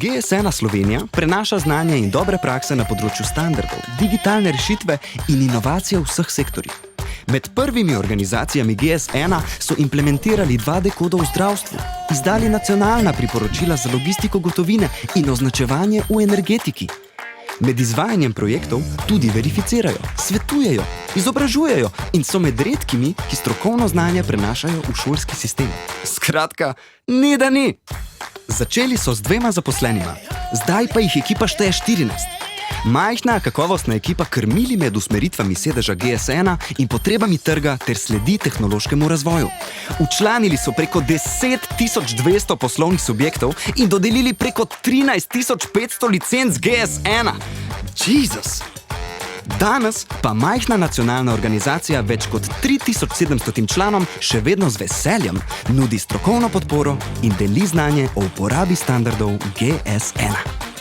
GS1 Slovenija prenaša znanje in dobre prakse na področju standardov, digitalne rešitve in inovacije v vseh sektorjih. Med prvimi organizacijami GS1 so implementirali 2D-kodo v zdravstvu, izdali nacionalna priporočila za logistiko gotovine in označevanje v energetiki. Med izvajanjem projektov tudi verificirajo, svetujejo, izobražujejo in so med redkimi, ki strokovno znanje prenašajo v šolski sistem. Skratka, ni da ni! Začeli so z 2 zaposlenima, zdaj pa jih ekipa šteje 14. Majhna, kakovostna ekipa krmili med usmeritvami sedeža GS1 in potrebami trga ter sledi tehnološkemu razvoju. Včlanili so preko 10.200 poslovnih subjektov in dodelili preko 13.500 licenc GS1. Jezus! Danes pa majhna nacionalna organizacija več kot 3.700 članom še vedno z veseljem nudi strokovno podporo in deli znanje o uporabi standardov GS1.